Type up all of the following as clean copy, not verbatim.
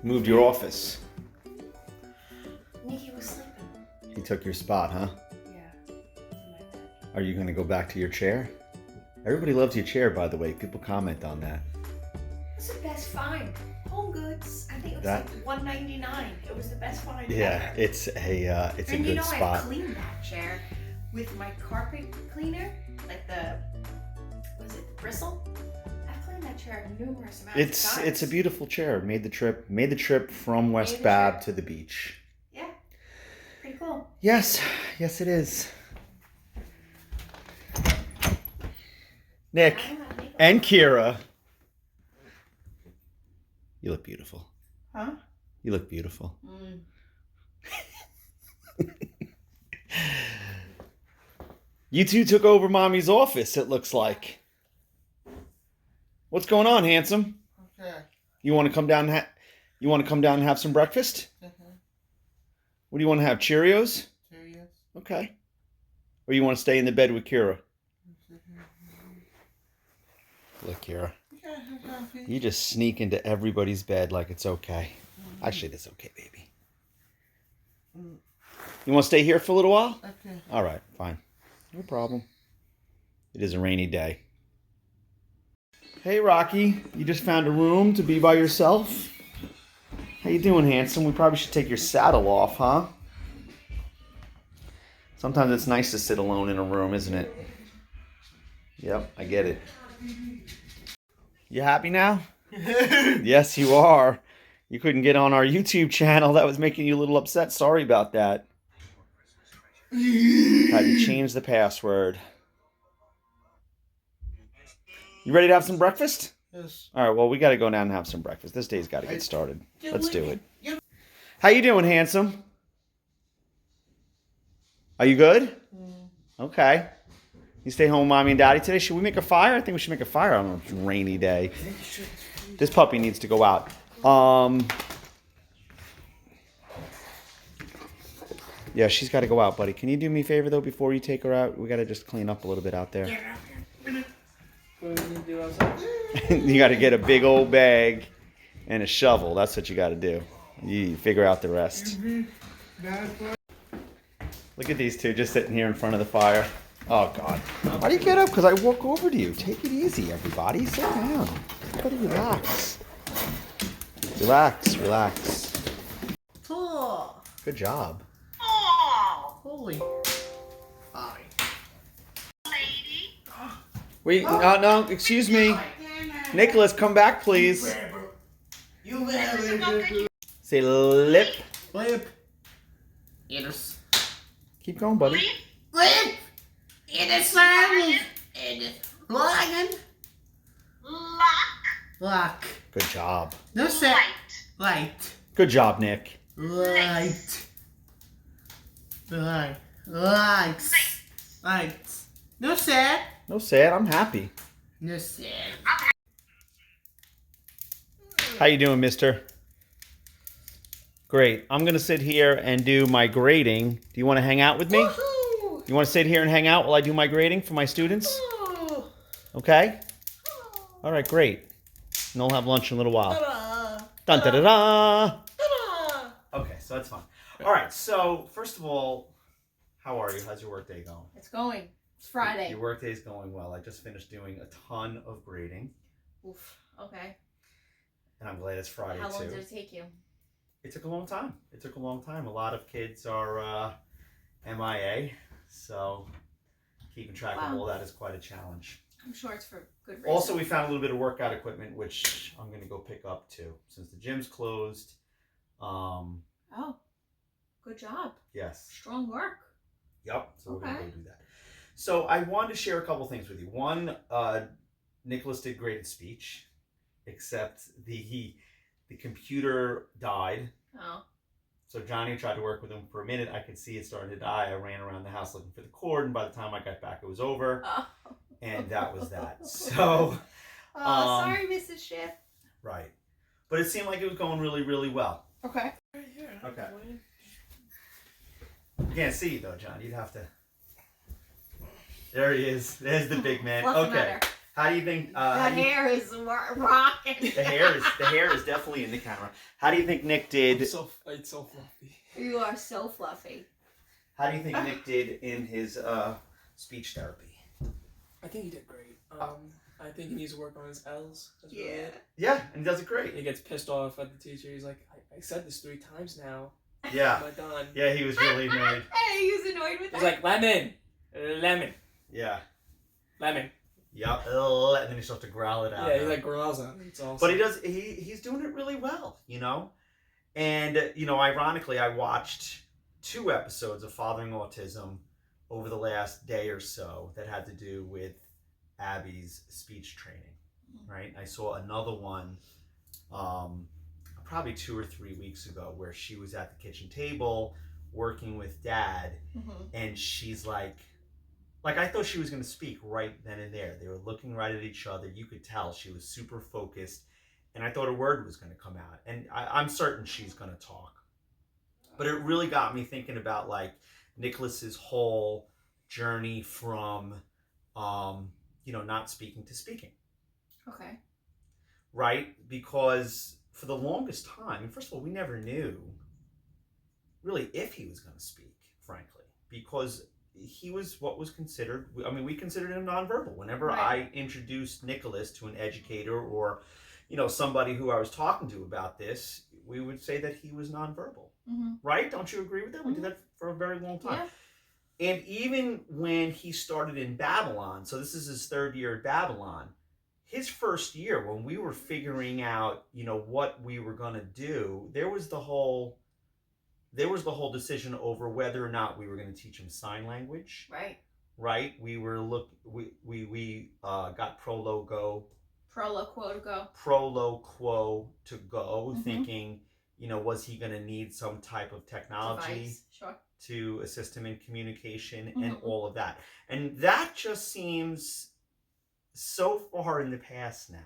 Moved your office. Nicky was sleeping. He took your spot, huh? Yeah. In my bed. Are you going to go back to your chair? Everybody loves your chair, by the way. People comment on that. It's the best find. Home Goods. I think it was That- like $1.99. It was the best find Yeah, ever. it's a good And you know, spot. I cleaned that chair with my carpet cleaner, like the, what is it, the bristle? I've cleaned that chair numerous amounts of times. It's a beautiful chair. Made the trip from West Bab to the beach. Yeah, pretty cool. Yes, it is. Nick and Kira, you look beautiful. Huh? You look beautiful. You two took over Mommy's office, it looks like. What's going on, handsome? Okay. You want to come down and have some breakfast? What do you want to have? Cheerios? Serious? Okay. Or you want to stay in the bed with Kira? Look, Kira. You just sneak into everybody's bed like it's okay. Actually, it's okay, baby. You want to stay here for a little while? Okay. All right, fine. No problem. It is a rainy day. Hey, Rocky. You just found a room to be by yourself? How you doing, handsome? We probably should take your saddle off, huh? Sometimes it's nice to sit alone in a room, isn't it? Yep, I get it. You happy now? Yes, you are. You couldn't get on our YouTube channel. That was making you a little upset. Sorry about that. Had to change the password. You ready to have some breakfast? Yes. All right, well, we got to go down and have some breakfast. This day's got to get started. Let's do it. How you doing, handsome? Are you good? Okay. You stay home with Mommy and Daddy today? Should we make a fire? I think we should make a fire on a rainy day. This puppy needs to go out. Yeah, she's got to go out, buddy. Can you do me a favor, though, before you take her out? We got to just clean up a little bit out there. What do you do outside? You got to get a big old bag and a shovel. That's what you got to do. You figure out the rest. Look at these two just sitting here in front of the fire. Oh, God. Why do you get up? Because I walk over to you. Take it easy, everybody. Sit down. Everybody relax. Relax. Oh, Good job. holy. Hi. Wait, no, excuse me. Nicholas, come back, please. You better Say lip. Lip. Yes. Keep going, buddy. Lip. It is silent. It is lion. Lock. Good job. No set. Light. Good job, Nick. Light. Light. Light. No set. No sad. I'm happy. No set. How you doing, mister? Great. I'm going to sit here and do my grading. Do you want to hang out with me? Woohoo! You want to sit here and hang out while I do my grading for my students? Oh. Okay? All right, great. And we'll have lunch in a little while. Ta-da! Dun da da da. Ta-da! Okay, so that's fine. All right, so first of all, how are you? How's your workday going? It's going. It's Friday. Your workday's going well. I just finished doing a ton of grading, Oof. Okay. and I'm glad it's Friday How long too. did it take you? It took a long time. A lot of kids are MIA, so keeping track of Wow. all that is quite a challenge. I'm sure it's for good reason. Also, we found a little bit of workout equipment, which I'm going to go pick up too, since the gym's closed. Oh, good job. Yes. Strong work. Yep. So we're going to Okay. go do that. So I wanted to share a couple things with you. One, Nicholas did great at speech, except the computer died. Oh. So Johnny tried to work with him for a minute. I could see it starting to die. I ran around the house looking for the cord, and by the time I got back, it was over. Oh. And that was that. So, sorry, Mrs. Schiff. right. But it seemed like it was going really, really well. Okay. Okay. You can't see though, John. You'd have to. There he is. There's the big man. What's the Okay. matter? How do you think? That hair is rocking. The hair is definitely in the camera. How do you think Nick did? It's so fluffy. You are so fluffy. How do you think Nick did in his speech therapy? I think he did great. I think he needs to work on his L's. That's really it. Yeah, and he does it great. He gets pissed off at the teacher. He's like, I said this 3 times now. Yeah. Am I done? Yeah, he was really annoyed. Hey, he was annoyed with that. He's like, lemon. Yeah. Lemon. Yep. And then he starts to growl it out. Yeah, he like growls at me. It's awesome. But he does. He's doing it really well, you know. And you know, ironically, I watched 2 episodes of Fathering Autism over the last day or so that had to do with Abby's speech training. Right. I saw another one, probably 2 or 3 weeks ago, where she was at the kitchen table working with Dad, and she's like I thought she was going to speak right then and there. They were looking right at each other. You could tell she was super focused, and I thought a word was going to come out. And I'm certain she's going to talk. But it really got me thinking about like Nicholas's whole journey from, not speaking to speaking. Okay. Right? Because for the longest time, first of all, we never knew really if he was going to speak, frankly, because he was what was considered, we considered him nonverbal. Whenever I introduced Nicholas to an educator or, somebody who I was talking to about this, we would say that he was nonverbal. Right? Don't you agree with that? We did that for a very long time. Yeah. And even when he started in Babylon, so this is his 3rd year at Babylon, his first year when we were figuring out, what we were going to do, there was the whole decision over whether or not we were going to teach him sign language. Right. We were we got Prolo Quo to go, thinking, was he going to need some type of technology to assist him in communication and all of that. And that just seems so far in the past now.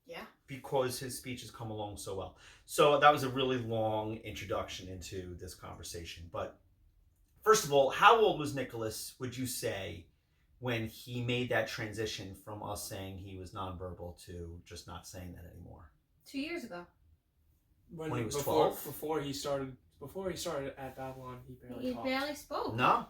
Yeah. Because his speech has come along so well. So that was a really long introduction into this conversation. But first of all, how old was Nicholas, would you say, when he made that transition from us saying he was nonverbal to just not saying that anymore? 2 years ago. When he was 12? Before he started at Babylon, he barely talked. He barely spoke. No,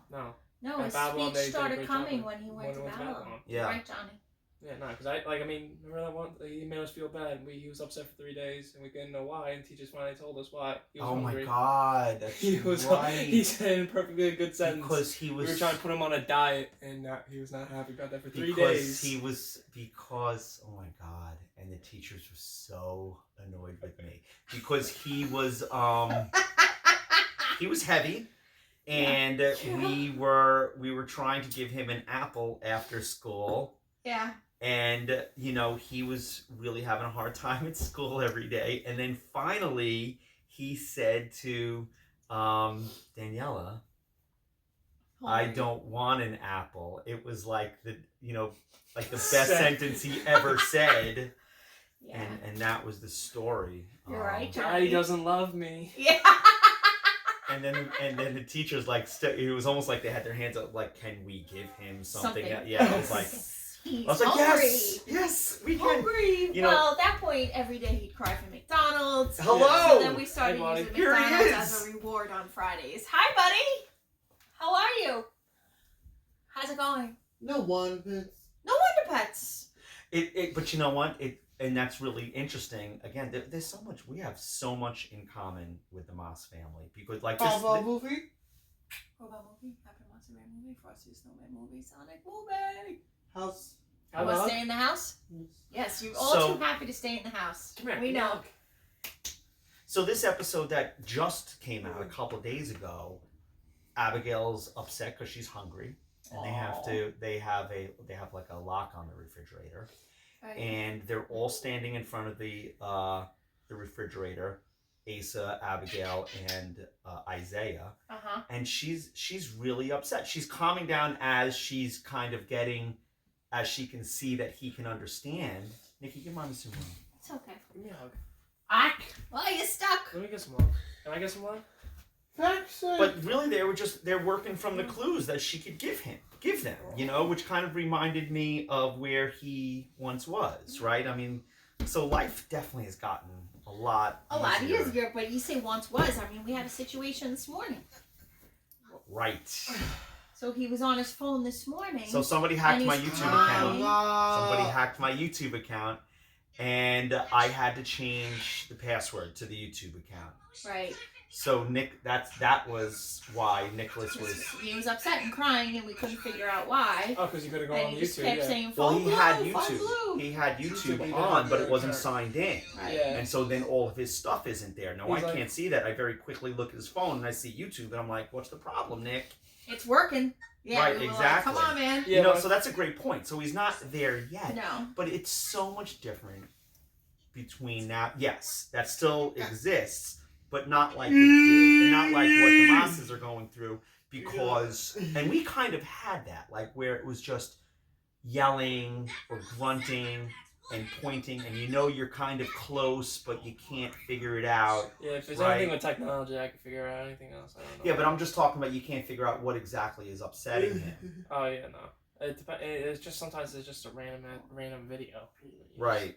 his Babylon, speech started coming when he went to Babylon. Yeah. Right, Johnny? Yeah, no, because remember that one? He made us feel bad. He was upset for 3 days, and we didn't know why. And teachers finally told us why. He was hungry. My God, that's right. He said in perfectly a good sentence. Because he was. We were trying to put him on a diet, and he was not happy about that for 3 days. Because oh my God, and the teachers were so annoyed with me because he was heavy. And we were trying to give him an apple after school. Yeah. And, he was really having a hard time at school every day. And then finally, he said to Daniela, I don't want an apple. It was like the best sentence he ever said. Yeah. And that was the story. You're right, Johnny. Daddy doesn't love me. Yeah. And then the teachers it was almost like they had their hands up, like, can we give him something? Yeah, it was like. He's I was like, hungry. yes, we can. Hungry. Well, at that point, every day he'd cry for McDonald's. Hello. So then we started using McDonald's as a reward on Fridays. Hi, buddy. How are you? How's it going? No wonder pets. No wonder pets. But you know what? And that's really interesting. Again, there's so much. We have so much in common with the Maass family because, like, this movie. Robot movie, Happy Monster Man movie, Frosty the Snowman movie, Sonic movie. House. You want to stay in the house? Yes, you're all too happy to stay in the house. Come here. We know. So this episode that just came out a couple of days ago, Abigail's upset because she's hungry, and they have like a lock on the refrigerator, and they're all standing in front of the refrigerator. Asa, Abigail, and Isaiah, and she's really upset. She's calming down as she's kind of getting, as she can see that he can understand. Nicky, give mommy some more. It's okay. Give me a hug. Why are you stuck? Let me get some more. Can I get some more? But really, they're working from the clues that she could give them, you know, which kind of reminded me of where he once was, right? I mean, so life definitely has gotten a lot easier. But you say once was. I mean, we had a situation this morning. Right. So he was on his phone this morning. So somebody hacked my YouTube account. Somebody hacked my YouTube account, and I had to change the password to the YouTube account. Right. So that was why Nicholas was. He was upset and crying, and we couldn't figure out why. Oh, because you could have gone and on he YouTube. just kept saying, well, he had blue, YouTube. He had YouTube on, but it wasn't signed in. Right. Yeah. And so then all of his stuff isn't there. No, He's I like- can't see that. I very quickly look at his phone and I see YouTube, and I'm like, "What's the problem, Nick?" It's working. Yeah, Right, we were exactly. like, come on, man. Yeah, You know, but- so that's a great point. So he's not there yet. No. But it's so much different between now. Yes, that still exists, but not like it did, and not like what the Maasses are going through. Because, and we kind of had that, like where it was just yelling or grunting and pointing, and you know you're kind of close, but you can't figure it out. Yeah, if there's Right. anything with technology, I can figure out anything else. I don't know. Yeah, but I'm just talking about you can't figure out what exactly is upsetting him. Oh yeah, no. It's just sometimes it's just a random video. Right.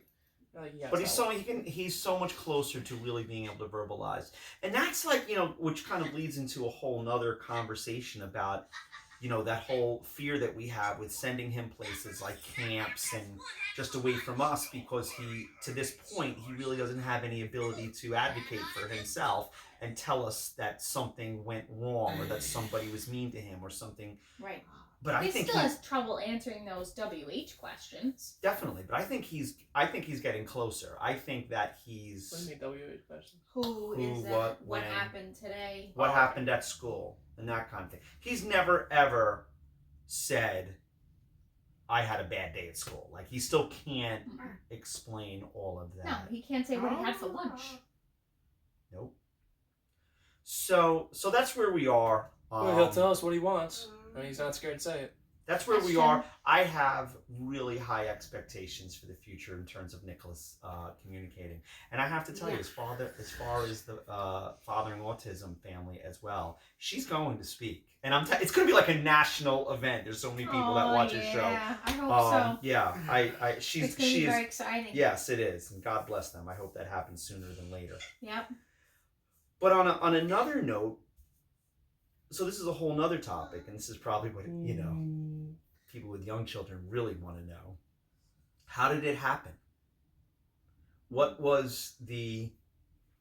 Like, yeah, But he's so much closer to really being able to verbalize. And that's like, you know, which kind of leads into a whole nother conversation about, you know, that whole fear that we have with sending him places like camps and just away from us, because he, to this point, he really doesn't have any ability to advocate for himself and tell us that something went wrong or that somebody was mean to him or something. Right. But I He think still has trouble answering those WH questions. definitely, but I think he's getting closer. I think that he's What do you mean WH question? Who is that? what, What when. happened today? what happened at school and that kind of thing. He's never ever said, I had a bad day at school. Like, he still can't explain all of that. No, he can't say what he had for lunch. Nope. So that's where we are. Well, he'll tell us what he wants, and he's not scared to say it. That's where That's we true. are. I have really high expectations for the future in terms of Nicholas communicating. And I have to tell you, as far as the Fathering Autism family as well, she's going to speak. And it's going to be like a national event. There's so many people that watch his show. Yeah, I hope so. Yeah, It's going to be very exciting. Yes, it is. And God bless them. I hope that happens sooner than later. Yep. But on another note, so this is a whole nother topic, and this is probably what, you know, people with young children really want to know. How did it happen? What was the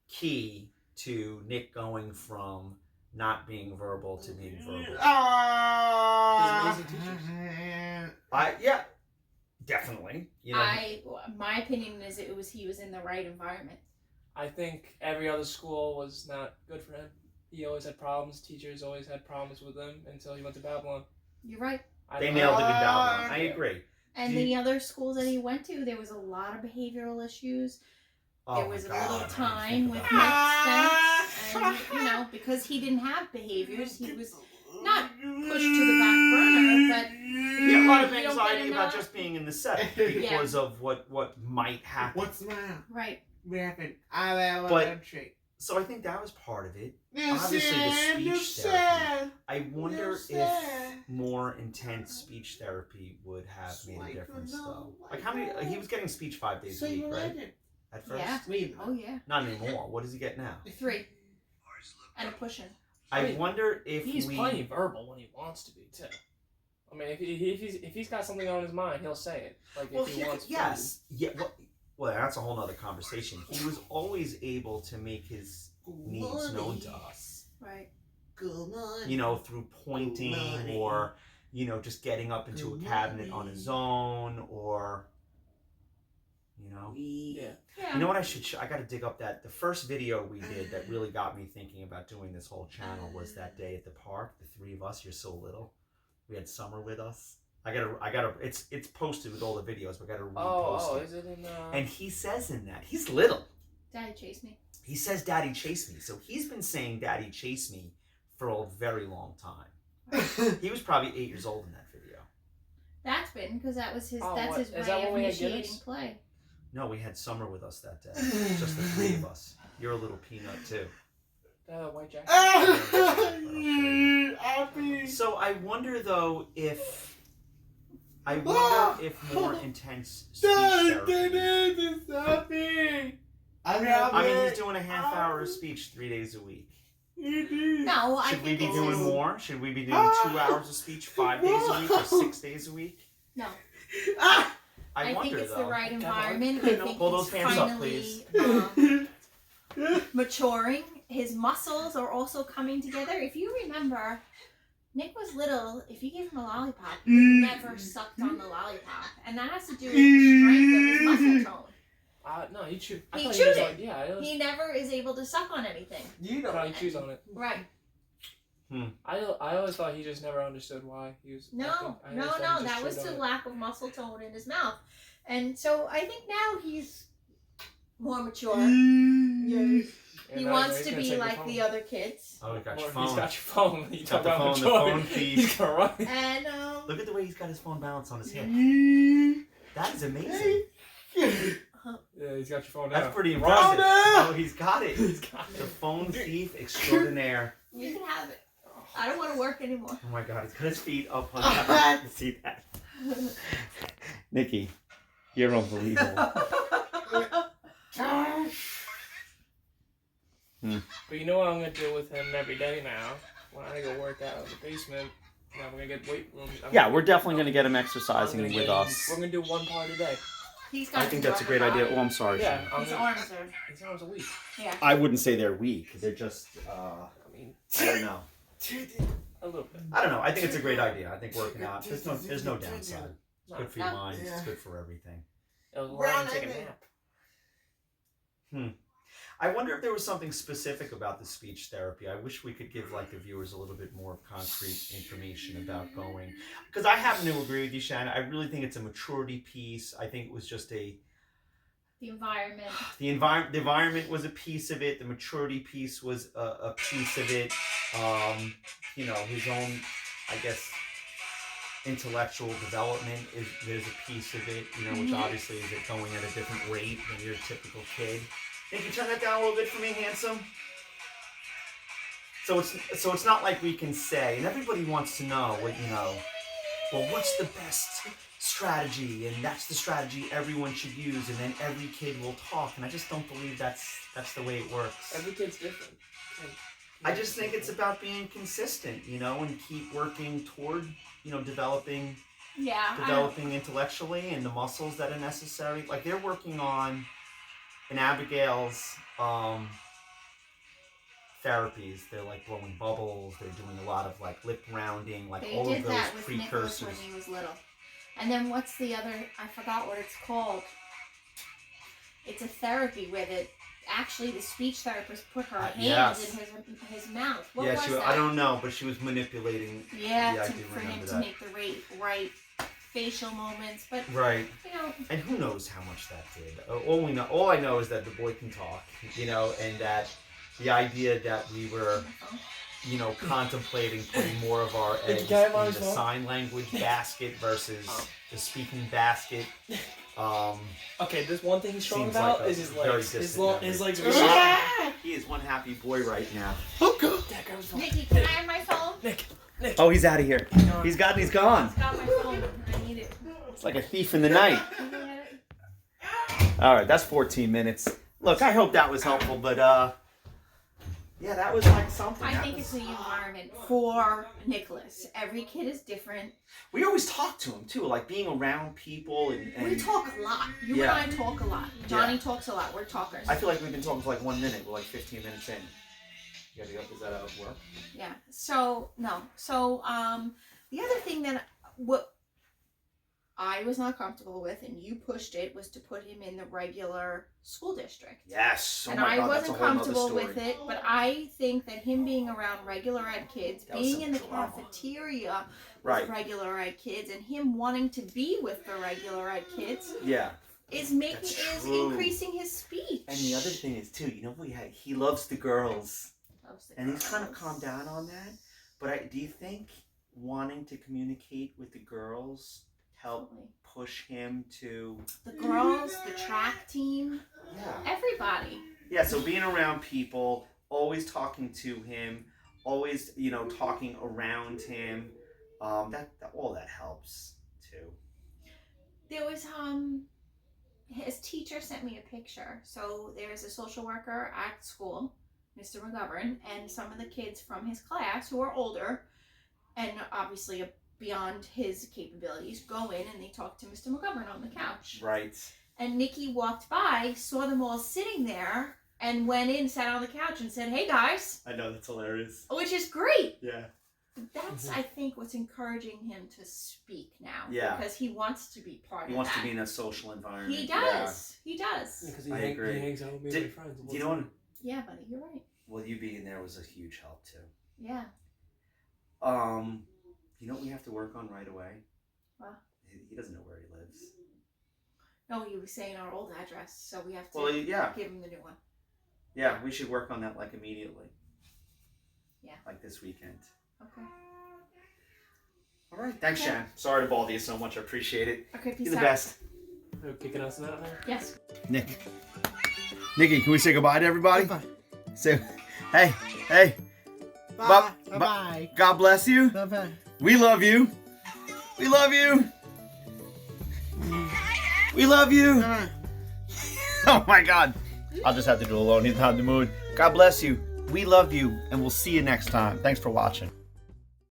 key to Nick going from not being verbal to being verbal? He's amazing teachers. Yeah, definitely. You know, My opinion is he was in the right environment. I think every other school was not good for him. He always had problems. Teachers always had problems with him until he went to Babylon. You're right. they nailed it in Babylon. I agree. And the other schools that he went to, there was a lot of behavioral issues. There was a little time with Nick spent, and you know, because he didn't have behaviors, he was not pushed to the back burner, but Yeah, a lot of you don't anxiety get about enough. just being in the setting because of what might happen. What's the matter? Right. What happened? But- So I think that was part of it. Obviously, the speech therapy. I wonder if more intense speech therapy would have made a difference, though. Like, how many? He was getting speech 5 days a week, right? At first, Yeah. Oh yeah. not anymore. What does he get now? 3. And a push-in. I wonder if He's plenty verbal when he wants to be too. I mean, if he's got something on his mind, he'll say it. Like Well, if he wants. yes, yeah. Well, that's a whole nother conversation. He was always able to make his needs known to us. Right. Good morning. You know, through pointing Money. or, you know, just getting up into a cabinet on his own, or, you know. Yeah. Yeah. You know what I should I got to dig up the first video we did that really got me thinking about doing this whole channel was that day at the park, the 3 of us, you're so little. We had Summer with us. I gotta it's posted with all the videos, but I gotta repost it. Is it in And he says in that, he's little. Daddy chased me. He says Daddy chase me. So he's been saying Daddy chase me for a very long time. He was probably 8 years old in that video. That's been because that was his. Oh, that's what? his Is way that when of we had initiating Guinness? play. No, we had Summer with us that day. Just the 3 of us. You're a little peanut too. white jacket. So I wonder though if more intense speech therapy. I mean, he's doing a half hour of speech 3 days a week. No, I Should we think be it's doing just, more? Should we be doing 2 hours of speech 5 days a week or 6 days a week? No. I wonder think it's though. the right environment. I think Pull those he's pants up, finally please. maturing. His muscles are also coming together. If you remember, Nick was little. If you gave him a lollipop, he never sucked on the lollipop, and that has to do with the strength of his muscle tone. No, he chewed. He chewed it. Like, yeah, He never is able to suck on anything. He chews on it. Right. I always thought he just never understood why he was. No. That was the lack of muscle tone in his mouth, and so I think now he's more mature. He wants to be like the other kids. Oh, he got your He's phone. got your phone. He's got the phone thief. He's gonna run. And Look at the way he's got his phone balanced on his hip. That is amazing. Yeah, he's got your phone now. That's pretty impressive. Oh, he's got it. He's got it. The phone thief extraordinaire. you can have it. I don't want to work anymore. Oh my God, he's got his feet up on that. See that? Nicky, you're unbelievable. But you know what I'm gonna do with him every day now? When I go work out in the basement, now we're gonna get weight rooms. Yeah, we're definitely going to get him exercising with us. We're gonna do one part a day. He's got I think that's a great idea. Oh, I'm sorry. Yeah, Shannon. His arms are. His arms a week. Yeah. I wouldn't say they're weak. They're just, I mean, I don't know. a little bit. I don't know. I think it's a great idea. I think working out, there's no downside. It's good for your No. mind. It's good for everything. It'll allow him to take a nap. I wonder if there was something specific about the speech therapy. I wish we could give like the viewers a little bit more concrete information about going. Because I happen to agree with you, Shannon. I really think it's a maturity piece. I think it was just The environment. the environment was a piece of it. The maturity piece was a piece of it. You know, his own, I guess, intellectual development there's a piece of it. You know, which obviously is going at a different rate than your typical kid. Can you turn that down a little bit for me, handsome? So it's not like we can say, and everybody wants to know what, you know, well, what's the best strategy, and that's the strategy everyone should use, and then every kid will talk, and I just don't believe that's the way it works. Every kid's different. I just think it's about being consistent, you know, and keep working toward, you know, developing intellectually and the muscles that are necessary. Like they're working on in Abigail's therapies, they're like blowing bubbles, they're doing a lot of like lip rounding, like They all did of those that with precursors. Nicholas when he was little. And then what's the other? I forgot what it's called. It's a therapy where actually the speech therapist put her hands in his mouth. What was that? I don't know, but she was manipulating. Yeah, I do for him remember to that. make the right facial moments, but Right. you know. And who knows how much that did? All I know is that the boy can talk, you know, and that the idea that we were, you know, contemplating putting more of our eggs in the sign language basket versus the speaking basket. Okay, this one thing he's strong Seems about like a is his very legs. distant His legs are memory. really He is one happy boy right now. Nikki, can I have my phone? Nick. Oh, he's out of here. He's gone. I've got my phone. I need it. It's like a thief in the night. All right, that's 14 minutes. Look, I hope that was helpful, but yeah, that was like something. I think it's the environment for Nicholas. Every kid is different. We always talk to him too, like being around people and We talk a lot. You and I talk a lot. Johnny talks a lot. We're talkers. I feel like we've been talking for like 1 minute. We're like 15 minutes in. You gotta go. Is that how it work? Yeah. So the other thing that what I was not comfortable with, and you pushed it, was to put him in the regular school district. Yes. And I wasn't comfortable with it, but I think that him being around regular ed kids, being in the cafeteria with regular ed kids, and him wanting to be with the regular ed kids, is increasing his speech. And the other thing is too, you know, he loves the girls, and he's kind of calmed down on that. But do you think wanting to communicate with the girls help push him to the girls, the track team, everybody? Yeah, so being around people, always talking to him, always, you know, talking around him. That all that helps too. There was his teacher sent me a picture. So there's a social worker at school, Mr. McGovern, and some of the kids from his class who are older and obviously beyond his capabilities go in and they talk to Mr. McGovern on the couch. Right. And Nicky walked by, saw them all sitting there, and went in, sat on the couch, and said, "Hey guys." I know, that's hilarious. Which is great. Yeah. That's, I think, what's encouraging him to speak now. Yeah. Because he wants to be part of that. He wants to be in a social environment. He does. Yeah. He does. Because I agree. He hangs out with me and my friends. Do you know what? Yeah, buddy, you're right. Well, you being there was a huge help too. Yeah. You know what we have to work on right away? What? He doesn't know where he lives. No, you were saying our old address, so we have to give him the new one. Yeah, we should work on that like immediately. Yeah. Like this weekend. Okay. All right, thanks, Shannon. Sorry to bother you so much. I appreciate it. Okay, peace You're the out. best. They're kicking us out there? Yes. Nicky, can we say goodbye to everybody? Goodbye. Say, hey. Bye. Bye. God bless you. Bye. We love you. We love you. We love you. Oh my God. I'll just have to do it alone. He's not in the mood. God bless you. We love you, and we'll see you next time. Thanks for watching.